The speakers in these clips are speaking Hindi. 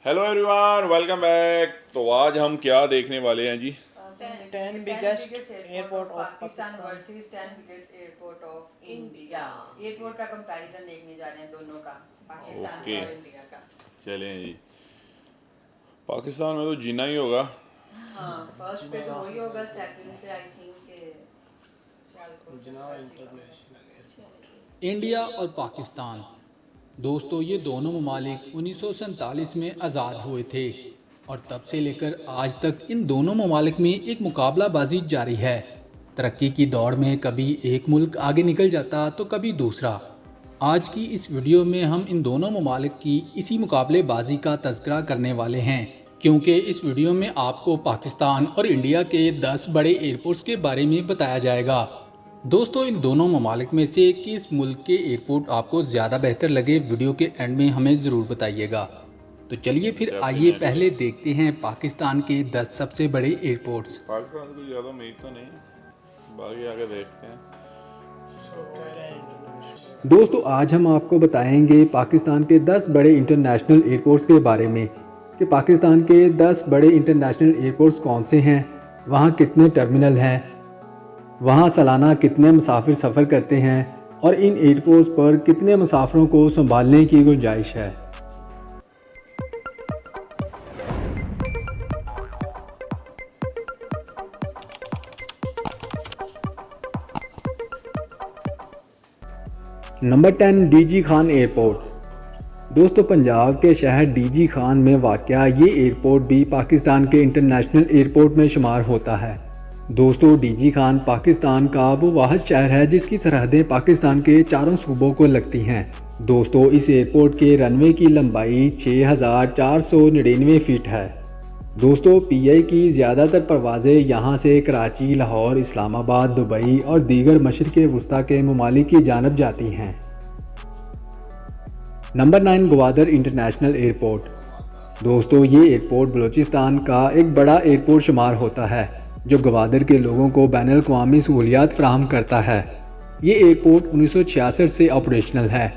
Hello everyone, welcome back. तो आज हम क्या देखने वाले हैं जी? 10 biggest airport of Pakistan Pakistan. Versus 10 biggest airport of India. Airport का कंपैरिजन देखने जा रहे हैं दोनों का, पाकिस्तान ओके, का और इंडिया का। चलें जी। पाकिस्तान में तो जीना ही होगा। हाँ, फर्स्ट पे तो वही होगा, सेकंड पे I think Sialkot international India और पाकिस्तान दोस्तों, ये दोनों ममालिक 1947 में आज़ाद हुए थे और तब से लेकर आज तक इन दोनों ममालिक में एक मुकाबलाबाजी जारी है। तरक्की की दौड़ में कभी एक मुल्क आगे निकल जाता तो कभी दूसरा। आज की इस वीडियो में हम इन दोनों ममालिक की इसी मुकाबलेबाजी का तज़किरा करने वाले हैं, क्योंकि इस वीडियो में आपको पाकिस्तान और इंडिया के 10 बड़े एयरपोर्ट्स के बारे में बताया जाएगा। दोस्तों, इन दोनों ममालिक में से किस मुल्क के एयरपोर्ट आपको ज़्यादा बेहतर लगे, वीडियो के एंड में हमें ज़रूर बताइएगा। तो चलिए फिर आइए पहले देखते हैं पाकिस्तान के 10 सबसे बड़े एयरपोर्ट्स। पाकिस्तान को ज़्यादा उम्मीद तो नहीं, बाकी आगे देखते हैं। दोस्तों, आज हम आपको बताएंगे पाकिस्तान के 10 बड़े इंटरनेशनल एयरपोर्ट्स के बारे में कि पाकिस्तान के 10 बड़े इंटरनेशनल एयरपोर्ट्स कौन से हैं, वहाँ कितने टर्मिनल हैं, वहाँ सालाना कितने मुसाफिर सफ़र करते हैं और इन एयरपोर्ट्स पर कितने मुसाफिरों को संभालने की गुंजाइश है। Number 10, DG Khan airport. दोस्तों, पंजाब के शहर डीजी खान में वाक़या ये एयरपोर्ट भी पाकिस्तान के इंटरनेशनल एयरपोर्ट में शुमार होता है। दोस्तों, डीजी खान पाकिस्तान का वो वाहिद शहर है जिसकी सरहदें पाकिस्तान के चारों सूबों को लगती हैं। दोस्तों, इस एयरपोर्ट के रनवे की लंबाई 6499 फीट है। दोस्तों, पीआई की ज़्यादातर परवाज़ें यहाँ से कराची, लाहौर, इस्लामाबाद, दुबई और दीगर मशरिक़ वस्ता के ममालिक की जानब जाती हैं। Number 9, Gwadar international airport. दोस्तों, ये एयरपोर्ट बलूचिस्तान का एक बड़ा एयरपोर्ट शुमार होता है जो ग्वादर के लोगों को बैनुल-अक़वामी सहूलियात फ़राहम करता है। ये एयरपोर्ट 1966 से ऑपरेशनल है।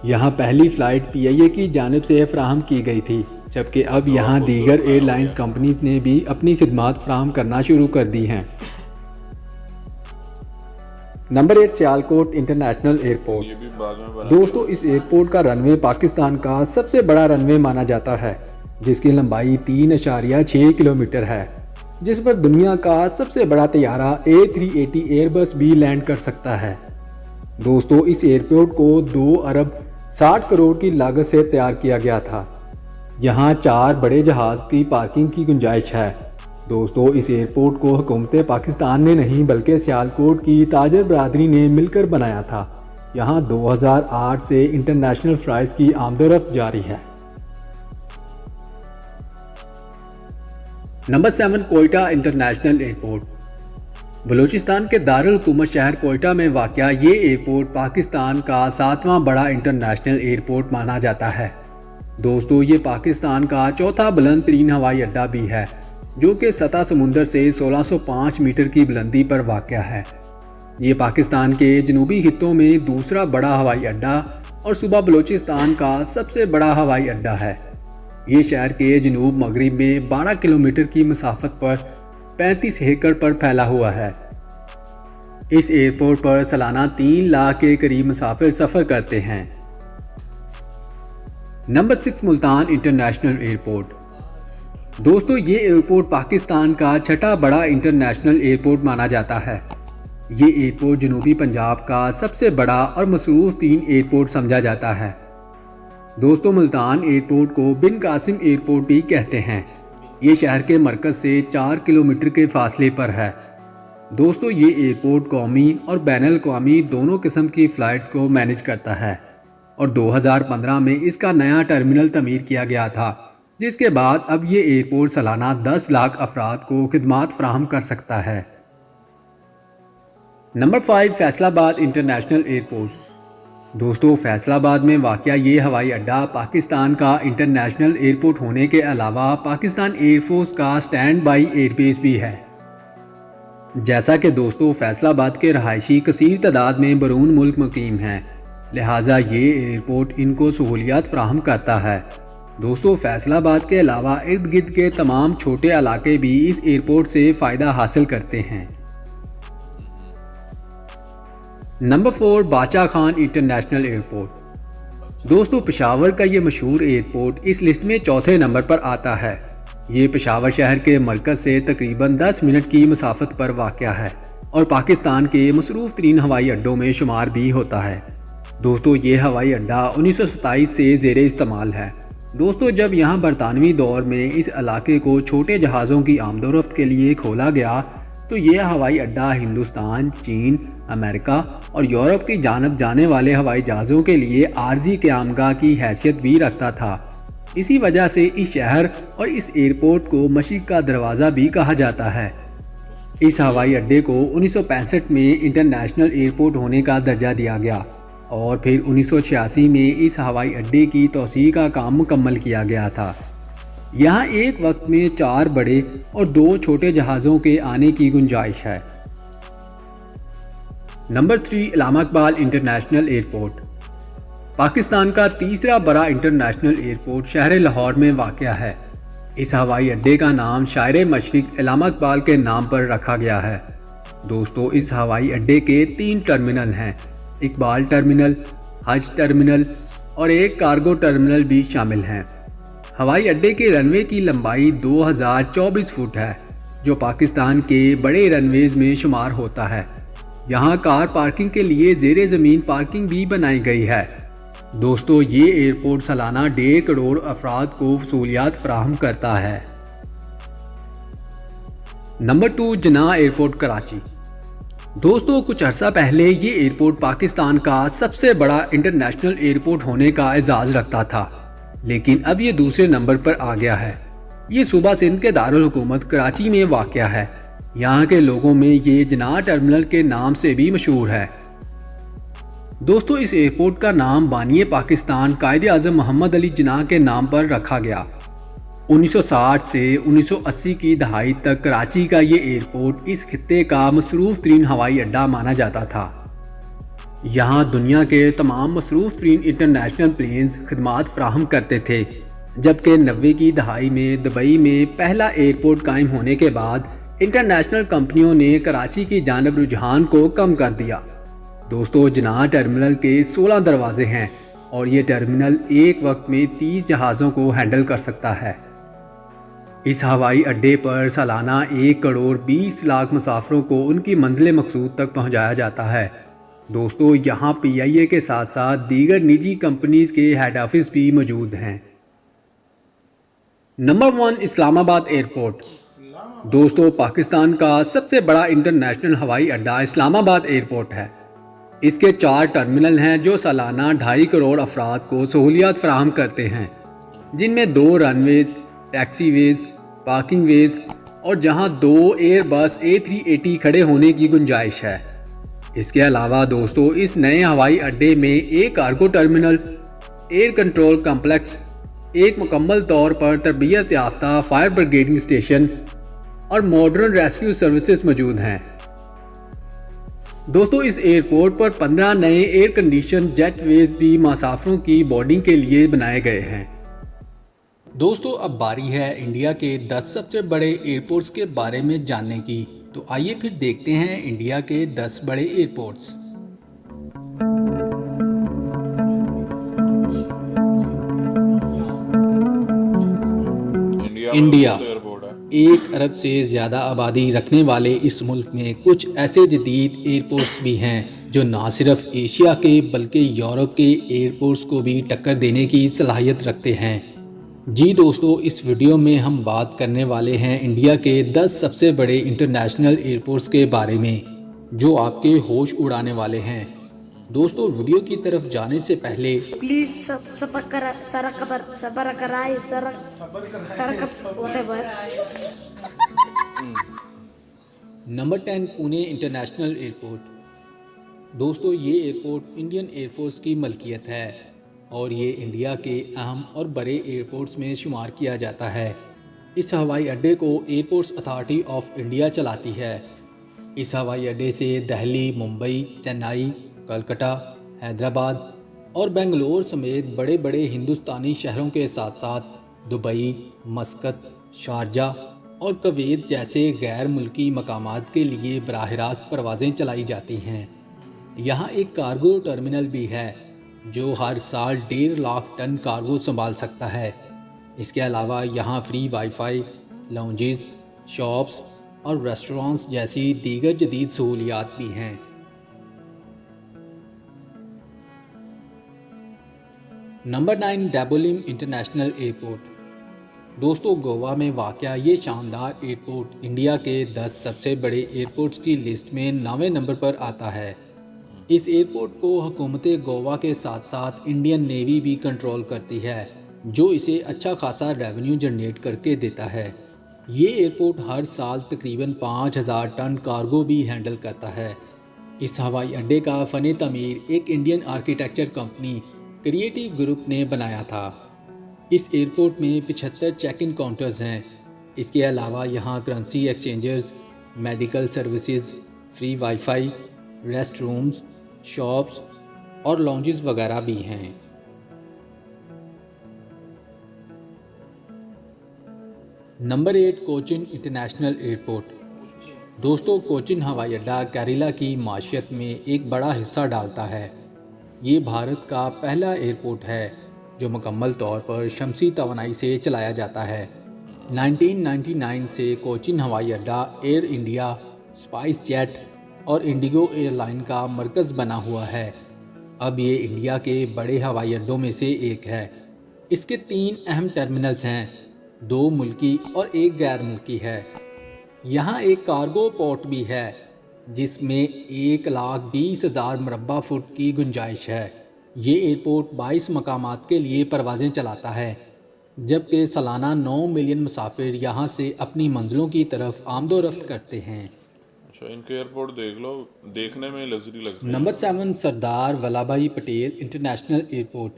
यहाँ पहली फ़्लाइट पीआईए की जानिब से फ़राहम की गई थी, जबकि अब यहाँ दीगर एयरलाइंस कंपनीज़ ने भी अपनी खिदमात फ़राहम करना शुरू कर दी हैं। Number 8, Sialkot international airport. ये भी बाद में बना। दोस्तों, इस एयरपोर्ट का रनवे पाकिस्तान का सबसे बड़ा रनवे माना जाता है, जिसकी लंबाई 3.6 किलोमीटर है, जिस पर दुनिया का सबसे बड़ा तैयारा A380 एयरबस भी लैंड कर सकता है। दोस्तों, इस एयरपोर्ट को 2 अरब 60 करोड़ की लागत से तैयार किया गया था। यहाँ 4 बड़े जहाज़ की पार्किंग की गुंजाइश है। दोस्तों, इस एयरपोर्ट को हुकूमत पाकिस्तान ने नहीं बल्कि सियालकोट की ताजर बरादरी ने मिलकर बनाया था। यहाँ 2008 से इंटरनेशनल फ़्लाइट्स की आमदोरफ्त जारी है। Number 7, Quetta international airport. Balochistan के दारुल हुकूमत शहर कोयटा में वाक़या ये एयरपोर्ट पाकिस्तान का 7वां बड़ा इंटरनेशनल एयरपोर्ट माना जाता है। दोस्तों, ये पाकिस्तान का चौथा बुलंद तरीन हवाई अड्डा भी है, जो कि सतह समुंदर से 1605 मीटर की बुलंदी पर वाक़या है। ये पाकिस्तान के जनूबी खित्तों में दूसरा बड़ा हवाई अड्डा और सूबा बलूचिस्तान का सबसे बड़ा हवाई अड्डा है। ये शहर के जनूब मगरिब में 12 किलोमीटर की मसाफत पर 35 एकड़ पर फैला हुआ है। इस एयरपोर्ट पर सालाना 3 लाख के करीब मुसाफिर सफ़र करते हैं। Number 6, Multan international airport. दोस्तों, ये एयरपोर्ट पाकिस्तान का छठा बड़ा इंटरनेशनल एयरपोर्ट माना जाता है। ये एयरपोर्ट जनूबी पंजाब का सबसे बड़ा और मसरूफ़ 3 एयरपोर्ट समझा जाता है। दोस्तों, मुल्तान एयरपोर्ट को बिन कासिम एयरपोर्ट भी कहते हैं। ये शहर के मरकज़ से 4 किलोमीटर के फासले पर है। दोस्तों, ये एयरपोर्ट कौमी और बैनुल-अक़वामी दोनों किस्म की फ़्लाइट्स को मैनेज करता है और 2015 में इसका नया टर्मिनल तमीर किया गया था, जिसके बाद अब ये एयरपोर्ट सालाना 10 लाख अफराद को खिदमात फ़राहम कर सकता है। Number 5, Faisalabad international airport. दोस्तों, फैसलाबाद में वाक़या ये हवाई अड्डा पाकिस्तान का इंटरनेशनल एयरपोर्ट होने के अलावा पाकिस्तान एयरफोर्स का स्टैंड बाई एयरबेस भी है। जैसा कि दोस्तों, फैसलाबाद के रहायशी कसीर तादाद में बैरून मुल्क मुकीम हैं, लिहाजा ये एयरपोर्ट इनको सहूलियात फ़राहम करता है। दोस्तों फैसलाबाद के अलावा इर्द गिर्द के तमाम छोटे इलाके भी इस एयरपोर्ट से फ़ायदा हासिल करते हैं। नंबर 4 बादशाह खान इंटरनेशनल एयरपोर्ट। दोस्तों पेशावर का ये मशहूर एयरपोर्ट इस लिस्ट में चौथे नंबर पर आता है। ये पेशावर शहर के मरकज़ से तकरीबन 10 मिनट की मसाफत पर वाक़या है और पाकिस्तान के मसरूफ़ तरीन हवाई अड्डों में शुमार भी होता है। दोस्तों ये हवाई अड्डा 1927 से ज़ेरे इस्तेमाल है। दोस्तों जब यहाँ बरतानवी दौर में इस इलाके को छोटे जहाज़ों की आमदोरफ्त के लिए खोला गया तो ये हवाई अड्डा हिंदुस्तान, चीन, अमेरिका और यूरोप की जानब जाने वाले हवाई जहाज़ों के लिए आर्जी क़यामगाह की हैसियत भी रखता था। इसी वजह से इस शहर और इस एयरपोर्ट को मशरिक़ का दरवाज़ा भी कहा जाता है। इस हवाई अड्डे को 1965 में इंटरनेशनल एयरपोर्ट होने का दर्जा दिया गया और फिर 1986 में इस हवाई अड्डे की तौसीक़ का काम मुकम्मल किया गया था। यहाँ एक वक्त में 4 बड़े और 2 छोटे जहाज़ों के आने की गुंजाइश है। Number 3 Allama Iqbal international airport. Pakistan का तीसरा बड़ा इंटरनेशनल एयरपोर्ट शहर लाहौर में वाक़या है। इस हवाई अड्डे का नाम शायर मशरिक़ इलामा इकबाल के नाम पर रखा गया है। दोस्तों इस हवाई अड्डे के 3 टर्मिनल हैं, इकबाल टर्मिनल, हज टर्मिनल और एक कार्गो टर्मिनल भी शामिल हैं। हवाई अड्डे के रनवे की लंबाई 2024 फुट है जो पाकिस्तान के बड़े रनवेज में शुमार होता है। यहाँ कार पार्किंग के लिए ज़ेरे ज़मीन पार्किंग भी बनाई गई है। दोस्तों ये एयरपोर्ट सालाना 1.5 करोड़ अफराद को सहूलियात फराहम करता है। नंबर 2 जिन्ना एयरपोर्ट कराची। दोस्तों कुछ अर्सा पहले ये एयरपोर्ट पाकिस्तान का सबसे बड़ा इंटरनेशनल एयरपोर्ट होने का एजाज़ रखता था, लेकिन अब ये दूसरे नंबर पर आ गया है। ये सूबा सिंध के दारुल हुकूमत कराची में वाक़या है। यहाँ के लोगों में ये जिन्ना टर्मिनल के नाम से भी मशहूर है। दोस्तों इस एयरपोर्ट का नाम बानिए पाकिस्तान कायदे आज़म मोहम्मद अली जिन्ना के नाम पर रखा गया। 1960 से 1980 की दहाई तक कराची का ये एयरपोर्ट इस खित्ते का मसरूफ़ तरीन हवाई अड्डा माना जाता था। यहाँ दुनिया के तमाम मसरूफ़ तरीन इंटरनेशनल प्लेन्स खिदमात फराहम करते थे, जबकि 90 की दहाई में दुबई में पहला एयरपोर्ट कायम होने के बाद इंटरनेशनल कंपनियों ने कराची की जानब रुझान को कम कर दिया। दोस्तों जिन्ना टर्मिनल के 16 दरवाजे हैं और ये टर्मिनल एक वक्त में 30 जहाज़ों को हैंडल कर सकता है। इस हवाई अड्डे पर सालाना 1 करोड़ 20 लाख मुसाफिरों को उनकी मंजिल मकसूद तक पहुंचाया जाता है। दोस्तों यहाँ PIA के साथ साथ दीगर निजी कंपनीज के हेड ऑफिस भी मौजूद हैं। Number 1 Islamabad airport. दोस्तों पाकिस्तान का सबसे बड़ा इंटरनेशनल हवाई अड्डा इस्लामाबाद एयरपोर्ट है। इसके 4 टर्मिनल हैं जो सालाना 2.5 करोड़ अफराद को सहूलियात फराहम करते हैं, जिनमें 2 रनवेज, टैक्सीवेज, पार्किंग वेज और जहां 2 एयरबस A380 खड़े होने की गुंजाइश है। इसके अलावा दोस्तों इस नए हवाई अड्डे में एक cargo terminal, air control complex, एक मुकम्मल तौर पर तरबियत याफ्ता फायर ब्रिगेडिंग स्टेशन और मॉडर्न रेस्क्यू सर्विसेज मौजूद हैं। दोस्तों इस एयरपोर्ट पर 15 नए एयर कंडीशन जेटवेज भी मुसाफिरों की बोर्डिंग के लिए बनाए गए हैं। दोस्तों अब बारी है इंडिया के 10 सबसे बड़े एयरपोर्ट्स के बारे में जानने की, तो आइए फिर देखते हैं इंडिया के 10 बड़े एयरपोर्ट्स। इंडिया 1 अरब से ज़्यादा आबादी रखने वाले इस मुल्क में कुछ ऐसे जदीद एयरपोर्ट्स भी हैं जो ना सिर्फ एशिया के बल्कि यूरोप के एयरपोर्ट्स को भी टक्कर देने की सलाहियत रखते हैं। जी दोस्तों इस वीडियो में हम बात करने वाले हैं इंडिया के 10 सबसे बड़े इंटरनेशनल एयरपोर्ट्स के बारे में जो आपके होश उड़ाने वाले हैं। दोस्तों वीडियो की तरफ जाने से पहले प्लीज सबर कराए नंबर 10 पुणे इंटरनेशनल एयरपोर्ट। दोस्तों ये एयरपोर्ट इंडियन एयरफोर्स की मलकियत है और ये इंडिया के अहम और बड़े एयरपोर्ट्स में शुमार किया जाता है। इस हवाई अड्डे को एयरपोर्ट्स अथॉरिटी ऑफ इंडिया चलाती है। इस हवाई अड्डे से दिल्ली, मुंबई, चेन्नई, कलकत्ता, हैदराबाद और बेंगलोर समेत बड़े बड़े हिंदुस्तानी शहरों के साथ साथ दुबई, मस्कत, शारजा और कुवैत जैसे गैर मुल्की मकामात के लिए बराह रास्त परवाज़ें चलाई जाती हैं। यहाँ एक कार्गो टर्मिनल भी है जो हर साल 1.5 लाख टन कार्गो संभाल सकता है। इसके अलावा यहाँ फ्री वाईफाई, लाउंजेस, शॉप्स और रेस्टोरेंट्स जैसी दीगर जदीद सहूलियात भी हैं। Number 9, Dabolim international airport. दोस्तों, गोवा में वाक़या ये शानदार एयरपोर्ट इंडिया के 10 सबसे बड़े एयरपोर्ट्स की लिस्ट में 9वें नंबर पर आता है। इस एयरपोर्ट को हुकूमत गोवा के साथ साथ इंडियन नेवी भी कंट्रोल करती है, जो इसे अच्छा खासा रेवेन्यू जनरेट करके देता है। ये एयरपोर्ट हर साल तकरीबन 5000 टन कार्गो भी हैंडल करता है। इस हवाई अड्डे का फ़न तमीर एक Indian architecture company creative group ने बनाया था। इस एयरपोर्ट में 75 चेक इन काउंटर्स हैं। इसके अलावा यहाँ currency exchangers, medical services, free wifi, rest rooms, shops और लॉन्जेस वगैरह भी हैं। Number 8, Cochin international airport. दोस्तों, कोचिन हवाई अड्डा केरला की माशियत में एक बड़ा हिस्सा डालता है। ये भारत का पहला एयरपोर्ट है जो मुकम्मल तौर पर शमसी तवानाई से चलाया जाता है। 1999 से कोचिन हवाई अड्डा एयर इंडिया, स्पाइस जेट और इंडिगो एयरलाइन का मरकज़ बना हुआ है। अब ये इंडिया के बड़े हवाई अड्डों में से एक है। इसके 3 अहम टर्मिनल्स हैं, 2 मुल्की और 1 गैर मुल्की है। यहाँ एक कार्गो पोर्ट भी है जिसमें 1,20,000 मुरब्बा फुट की गुंजाइश है। ये एयरपोर्ट 22 मकामात के लिए परवाज़ें चलाता है, जबकि सालाना 9 मिलियन मुसाफिर यहाँ से अपनी मंजिलों की तरफ आमदोरफ्त करते हैं। अच्छा, इनके एयरपोर्ट देख लो, देखने में लग्जरी लगती है। Number 7, Sardar Vallabhbhai Patel international airport.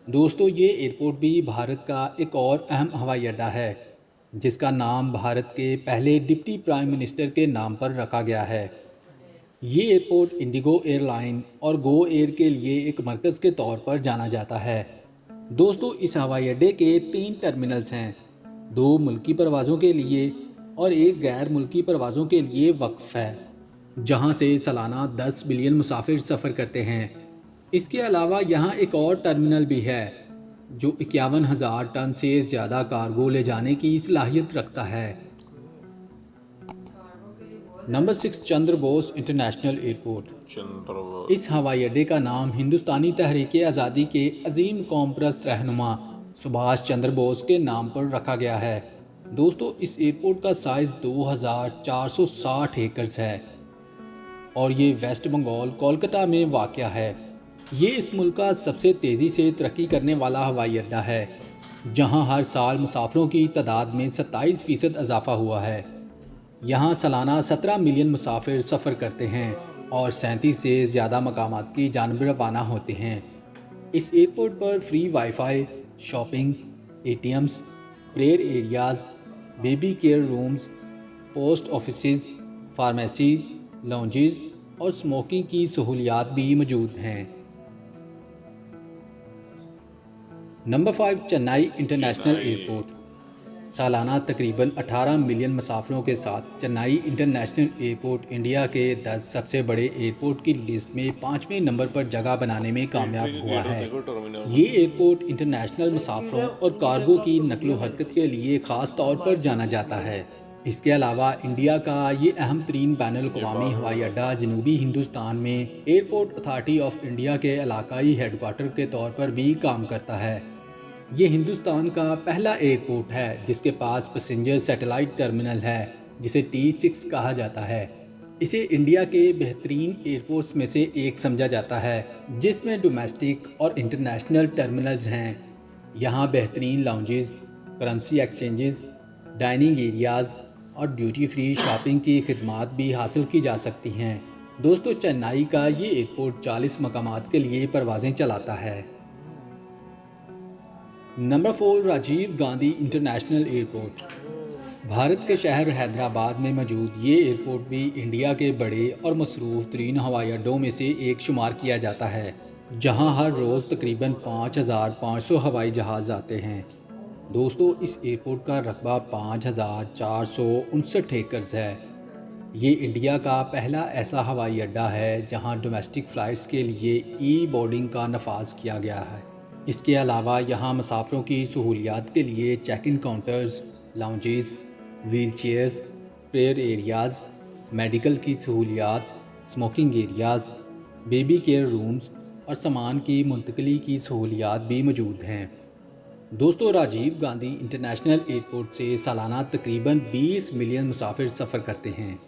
दोस्तों, ये एयरपोर्ट भी भारत का एक और अहम हवाई अड्डा है जिसका नाम भारत के पहले डिप्टी प्राइम मिनिस्टर के नाम पर रखा गया है। ये एयरपोर्ट इंडिगो एयरलाइन और गो एयर के लिए एक मरकज़ के तौर पर जाना जाता है। दोस्तों, इस हवाई अड्डे के 3 टर्मिनल्स हैं, 2 मुल्की परवाज़ों के लिए और 1 गैर मुल्की परवाज़ों के लिए वक्फ है, जहां से सालाना 10 बिलियन मुसाफिर सफ़र करते हैं। इसके अलावा यहाँ एक और टर्मिनल भी है जो 51,000 टन से ज़्यादा कार्गो ले जाने की सलाहियत रखता है। Number 6, Chandra Bose international airport. इस हवाई अड्डे का नाम हिंदुस्तानी तहरीक आज़ादी के अजीम कौम परस्त रहनुमा सुभाष चंद्र बोस के नाम पर रखा गया है। दोस्तों, इस एयरपोर्ट का साइज़ 2460 एकड़ है और ये वेस्ट बंगाल, कोलकाता में वाक़या है। ये इस मुल्क का सबसे तेज़ी से तरक्की करने वाला हवाई अड्डा है, जहां हर साल मुसाफिरों की तादाद में 27% इजाफा हुआ है। यहाँ सालाना 17 मिलियन मुसाफिर सफ़र करते हैं और 37 से ज़्यादा मकामात की जानब रवाना होते हैं। इस एयरपोर्ट पर free wifi, shopping, ATMs, prayer areas, baby care rooms, post offices, pharmacy, lounges और स्मोकिंग की सहूलियात भी मौजूद हैं। Number 5, Chennai international airport. सालाना तकरीबन 18 मिलियन मुसाफिरों के साथ चेन्नई इंटरनेशनल एयरपोर्ट इंडिया के 10 सबसे बड़े एयरपोर्ट की लिस्ट में 5वें नंबर पर जगह बनाने में कामयाब हुआ है। ये एयरपोर्ट इंटरनेशनल मुसाफिरों और कार्गो की नकलो हरकत के लिए ख़ास तौर पर जाना जाता है। इसके अलावा इंडिया का ये अहम तरीन बैनुल-अक़वामी हवाई अड्डा जनूबी हिंदुस्तान में एयरपोर्ट अथॉरिटी ऑफ इंडिया के इलाकाई हेडक्वार्टर के तौर पर भी काम करता है। ये हिंदुस्तान का पहला एयरपोर्ट है जिसके पास पैसेंजर सैटेलाइट टर्मिनल है जिसे T6 कहा जाता है। इसे इंडिया के बेहतरीन एयरपोर्ट्स में से एक समझा जाता है जिसमें डोमेस्टिक और इंटरनेशनल टर्मिनल्स हैं। यहाँ बेहतरीन lounges, currency exchanges, dining areas और ड्यूटी फ्री शॉपिंग की खिदमात भी हासिल की जा सकती हैं। दोस्तों, चेन्नई का ये एयरपोर्ट 40 मकामात के लिए परवाज़ें चलाता है। Number 4, Rajiv Gandhi international airport. Bharat के शहर हैदराबाद में मौजूद ये एयरपोर्ट भी इंडिया के बड़े और मसरूफ़ तरीन हवाई अड्डों में से एक शुमार किया जाता है। जहां हर रोज़ तकरीबन 5,500 हवाई जहाज़ आते हैं। दोस्तों, इस एयरपोर्ट का रकबा 5,459 एकड़ है। ये इंडिया का पहला ऐसा हवाई अड्डा है जहां डोमेस्टिक फ़्लाइट्स के लिए ई बोर्डिंग का नफाज किया गया है। इसके अलावा यहाँ मुसाफिरों की सहूलियात के लिए check in counters, lounges, wheelchairs, prayer areas, medical की सहूलियात, smoking areas, baby care rooms और सामान की मुंतकली की सहूलियात भी मौजूद हैं। दोस्तों, राजीव गांधी इंटरनेशनल एयरपोर्ट से सालाना तकरीबन 20 मिलियन मुसाफिर सफ़र करते हैं।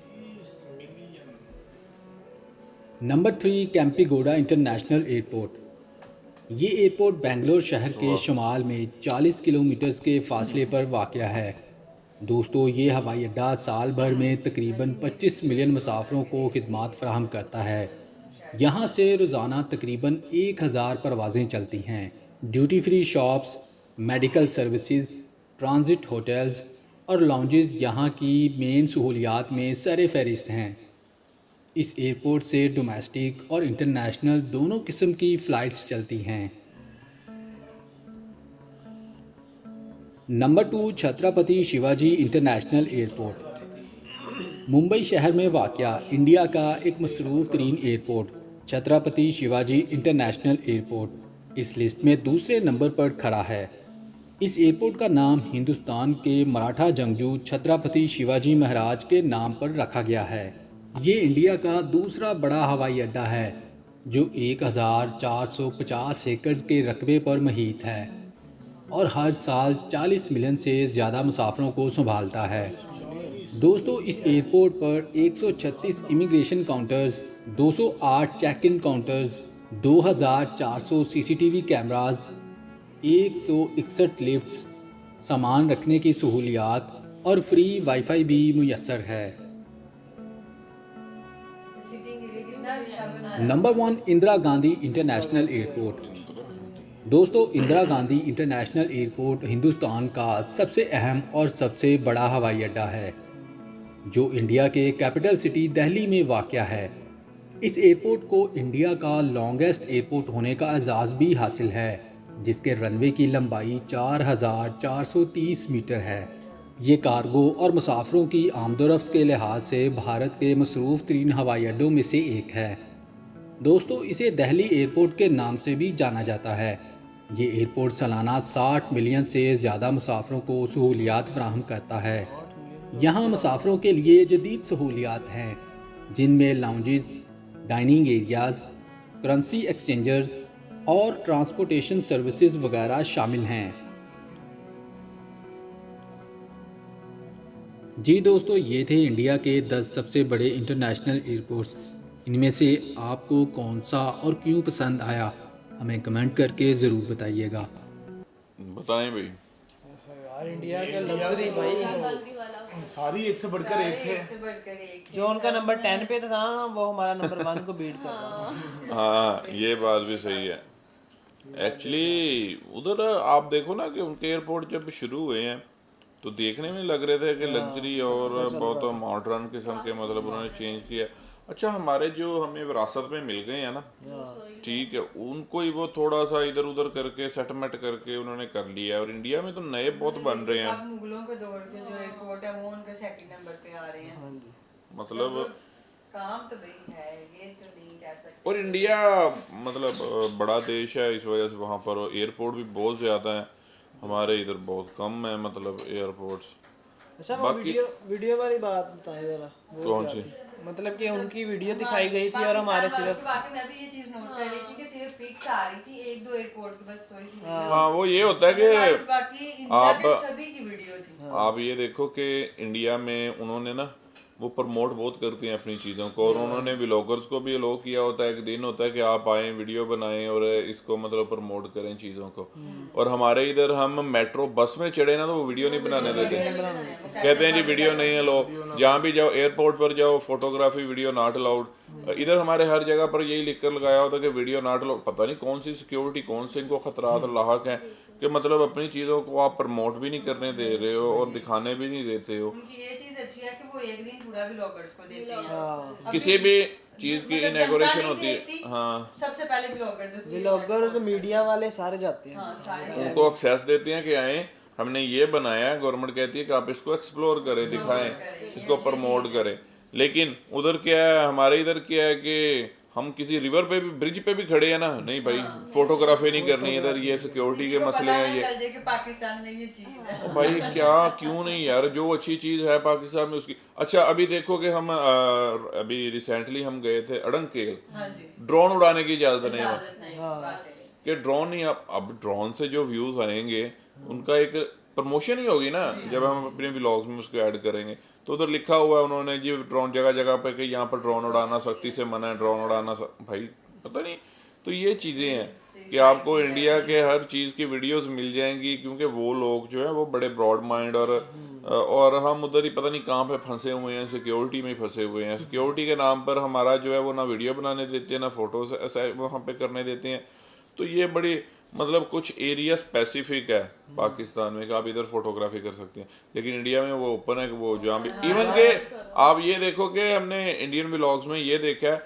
Number 3, Kempegowda international airport. ये एयरपोर्ट बेंगलोर शहर के शुमाल में 40 किलोमीटर के फासले पर वाक़या है। दोस्तों, ये हवाई अड्डा साल भर में तकरीबन 25 मिलियन मुसाफिरों को खिदमात फराहम करता है। यहाँ से रोज़ाना तकरीबन 1000 परवाज़ें चलती हैं। Duty free shops, medical services, transit hotels और लॉन्जेस यहाँ की मेन सहूलियात में सर फहरिस्त हैं। इस एयरपोर्ट से डोमेस्टिक और इंटरनेशनल दोनों किस्म की फ़्लाइट्स चलती हैं। Number 2, Chhatrapati Shivaji international airport. Mumbai शहर में वाक़या इंडिया का एक मसरूफ़ तरीन airport Chhatrapati Shivaji international airport इस लिस्ट में दूसरे नंबर पर खड़ा है। इस एयरपोर्ट का नाम हिंदुस्तान के मराठा जंगजू छत्रपति शिवाजी महाराज के नाम पर रखा गया है। ये इंडिया का दूसरा बड़ा हवाई अड्डा है जो 1450 एकड़ के रकबे पर मुहित है और हर साल 40 मिलियन से ज़्यादा मुसाफिरों को संभालता है। दोस्तों, इस एयरपोर्ट पर 136 immigration counters, 208 check in counters, 2400 CCTV cameras, 161 lifts, सामान रखने की सहूलियात और फ्री वाईफाई भी मुयस्सर है। Number 1, Indira Gandhi international airport. दोस्तों, इंदिरा गांधी इंटरनेशनल एयरपोर्ट हिंदुस्तान का सबसे अहम और सबसे बड़ा हवाई अड्डा है जो इंडिया के कैपिटल सिटी दिल्ली में वाक़या है। इस एयरपोर्ट को इंडिया का लॉन्गेस्ट एयरपोर्ट होने का एजाज़ भी हासिल है जिसके रनवे की लंबाई 4430 मीटर है। ये कार्गो और मुसाफिरों की आमदोरफ्त के लिहाज से भारत के मसरूफ़ तरीन हवाई अड्डों में से एक है। दोस्तों, इसे दिल्ली एयरपोर्ट के नाम से भी जाना जाता है। ये एयरपोर्ट सालाना 60 मिलियन से ज़्यादा मुसाफिरों को सहूलियात फराहम करता है। यहाँ मुसाफिरों के लिए जदीद सहूलियात हैं जिनमें lounges, dining areas, currency exchanger और ट्रांसपोर्टेशन सर्विसेज वगैरह शामिल हैं। जी दोस्तों, ये थे इंडिया के 10 सबसे बड़े इंटरनेशनल एयरपोर्ट्स। इनमें से आपको कौन सा और क्यों पसंद आया हमें कमेंट करके ज़रूर बताइएगा। बताएं भाई। यार, इंडिया का लग्जरी भाई, सारी एक से बढ़कर एक थे। जो उनका नंबर 10 पे था ना, वो हमारा नंबर 1 को बीट कर रहा है। हाँ, ये बात भी सही है। एक्चुअली उधर आप देखो ना कि उनके एयरपोर्ट जब शुरू हुए हैं तो देखने में लग रहे थे कि लग्जरी और बहुत मॉडर्न किस्म के, मतलब उन्होंने चेंज किया। अच्छा, हमारे जो हमें विरासत में मिल गए हैं ना, ठीक है, उनको ही वो थोड़ा सा इधर उधर करके सेटलमेंट करके उन्होंने कर लिया है। और इंडिया में तो नए बहुत बन रहे हैं। अब मुगलों के दौर के जो एयरपोर्ट है वो उनके सेकंड नंबर पे आ रहे हैं। मतलब काम तो भाई है, ये तो नहीं कह सकते। और इंडिया मतलब बड़ा देश है, इस वजह से वहाँ पर एयरपोर्ट भी बहुत ज़्यादा है। हमारे इधर बहुत कम है मतलब एयरपोर्ट्स। अच्छा, वो वीडियो वाली बात बताएं जरा। कौन सी? मतलब कि उनकी वीडियो दिखाई गई थी और हमारे सिर्फ बाकी मैं भी ये चीज नोट कर रही थी कि सिर्फ पिक्स आ रही थी 1-2 एयरपोर्ट की, बस थोड़ी सी वीडियो। हाँ, वो ये होता है कि बाकी इंडिया के सभी की वीडियो थी। आप ये देखो कि इंडिया में उन्होंने ना वो प्रमोट बहुत करती हैं अपनी चीज़ों को, और उन्होंने व्लॉगर्स को भी अलो किया होता है। एक दिन होता है कि आप आएँ, वीडियो बनाएं और इसको मतलब प्रमोट करें चीज़ों को। और हमारे इधर हम मेट्रो बस में चढ़े ना तो वो वीडियो नहीं बनाने देते, कहते हैं जी वीडियो नहीं अलो। जहाँ भी जाओ, एयरपोर्ट पर जाओ, फोटोग्राफी वीडियो नॉट अलाउड। इधर हमारे हर जगह पर यही लिख कर लगाया होता है कि वीडियो नॉट अलाउड। पता नहीं कौन सी सिक्योरिटी, कौन से इनको खतरात लाहक हैं कि मतलब अपनी चीज़ों को आप प्रमोट भी नहीं करने दे रहे हो और दिखाने भी नहीं देते हो। उनकी ये चीज अच्छी है कि वो एक दिन पूरा व्लॉगर्स को देते हैं। चीज की मतलब इनॉग्रेशन जनता नहीं होती है, देखती, हाँ, सबसे पहले ब्लॉगर्स उस चीज व्लॉगर्स मीडिया वाले सारे जाते हैं। हाँ सारे उनको एक्सेस देते हैं कि आए हमने ये बनाया है, गवर्नमेंट कहती है कि आप इसको एक्सप्लोर करें, दिखाएं, इसको प्रमोट करें। लेकिन उधर क्या है, हमारे इधर क्या है कि हम किसी रिवर पे भी, ब्रिज पे भी खड़े हैं ना, नहीं भाई फोटोग्राफी नहीं करनी इधर, ये सिक्योरिटी के मसले हैं, ये चल जाए कि पाकिस्तान में ये चीज है। भाई क्या क्यों नहीं यार, जो अच्छी चीज है पाकिस्तान में उसकी। अच्छा अभी देखो कि हम अभी रिसेंटली हम गए थे अड़ंगकेल, हाँ जी, ड्रोन उड़ाने की इजाजत नहीं है इजाजत नहीं, बात है। कि ड्रोन नहीं, अब ड्रोन से जो व्यूज आएंगे उनका एक प्रमोशन ही होगी ना, जब हम अपने व्लॉग्स में उसको ऐड करेंगे। तो उधर लिखा हुआ है उन्होंने जी ड्रोन जगह जगह पे कि यहाँ पर ड्रोन उड़ाना सख्ती से मना है, ड्रोन उड़ाना भाई पता नहीं। तो ये चीज़ें हैं कि आपको इंडिया के हर चीज़ की वीडियोस मिल जाएंगी, क्योंकि वो लोग जो है वो बड़े ब्रॉड माइंड और हम उधर ही पता नहीं कहाँ पे फंसे हुए हैं, सिक्योरिटी में फंसे हुए हैं। सिक्योरिटी के नाम पर हमारा जो है वो ना वीडियो बनाने देते हैं, ना फोटोज ऐसा वहाँ पे करने देते हैं। तो ये बड़ी मतलब कुछ एरिया स्पेसिफिक है पाकिस्तान में कि आप इधर फोटोग्राफी कर सकते हैं, लेकिन इंडिया में वो ओपन है कि वो जहाँ भी इवन के आप ये देखो कि हमने इंडियन व्लॉग्स में ये देखा है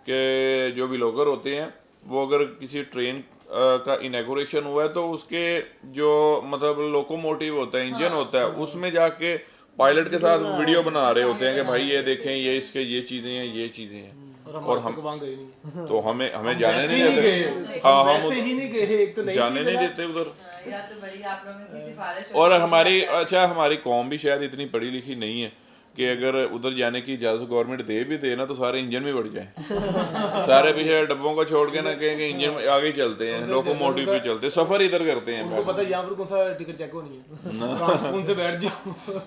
कि जो व्लॉगर होते हैं वो अगर किसी ट्रेन का इनॉग्रेशन हुआ है तो उसके जो मतलब लोकोमोटिव होता है, इंजन होता है, उसमें जाके पायलट के साथ वीडियो बना रहे होते हैं कि भाई ये देखें, ये इसके ये चीज़ें हैं, ये चीज़ें हैं। और हम वहाँ गए नहीं, तो हमें जाने नहीं नहीं देते, गए, हाँ हम वैसे ही नहीं गए, एक तो नई जाने चीज़ नहीं है ना। देते उधर। या तो बड़ी आप लोगों की सिफारिश और होती है, हमारी या- अच्छा हमारी कौम भी शायद इतनी पढ़ी लिखी नहीं है कि अगर उधर जाने की इजाजत गवर्नमेंट दे भी दे ना तो सारे इंजन में बढ़ जाए सारे पीछे डब्बों को छोड़ के ना कहेंगे इंजन में आगे ही चलते हैं, लोकोमोटिव भी चलते हैं, सफर इधर करते हैं। उनको पता है यहाँ पर कौन सा टिकट चेक होनी है, आराम से उनसे बैठ जाओ।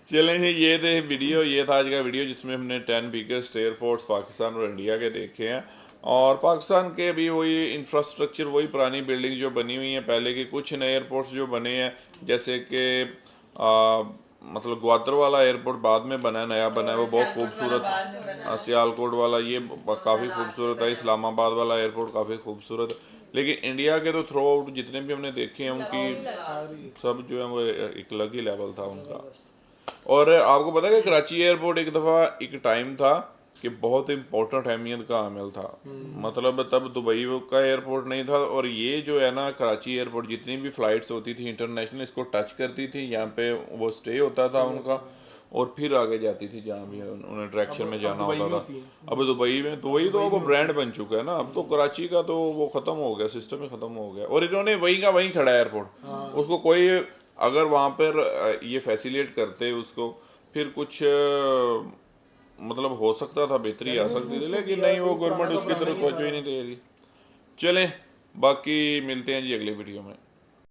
चलें जी, ये थे वीडियो, ये था आज का वीडियो जिसमें हमने 10 बिगेस्ट एयरपोर्ट्स पाकिस्तान और इंडिया के देखे हैं। और पाकिस्तान के भी वही इंफ्रास्ट्रक्चर, वही पुरानी बिल्डिंग जो बनी हुई हैं पहले की, कुछ नए एयरपोर्ट्स जो बने हैं जैसे कि मतलब ग्वादर वाला एयरपोर्ट बाद में बना है, नया बना है, वो बहुत खूबसूरत, सियालकोट वाला ये काफ़ी खूबसूरत है, इस्लामाबाद वाला एयरपोर्ट काफ़ी खूबसूरत है। लेकिन इंडिया के तो थ्रू आउट जितने भी हमने देखे हैं उनकी सब जो है वो एक अलग ही लेवल था उनका। और आपको पता है कि कराची एयरपोर्ट एक दफ़ा एक टाइम था कि बहुत इम्पोर्टेंट अहमियत का हामिल था, मतलब तब दुबई का एयरपोर्ट नहीं था, और ये जो है ना कराची एयरपोर्ट जितनी भी फ़्लाइट्स होती थी इंटरनेशनल इसको टच करती थी, यहाँ पे वो स्टे होता था उनका और फिर आगे जाती थी जहाँ भी उन्हें डायरेक्शन में जाना होता था। अब दुबई में तो वही तो वो ब्रांड बन चुका है ना, अब तो कराची का तो वो ख़त्म हो गया, सिस्टम ही ख़त्म हो गया, और इन्होंने वहीं का वहीं खड़ा एयरपोर्ट, उसको कोई अगर वहाँ पर ये फैसिलिटेट करते उसको फिर कुछ मतलब हो सकता था, बेहतरी आ सकती थी, लेकिन नहीं, वो गवर्नमेंट उसकी तरफ तवज्जो ही नहीं दे रही। चलें बाकी मिलते हैं जी अगले वीडियो में।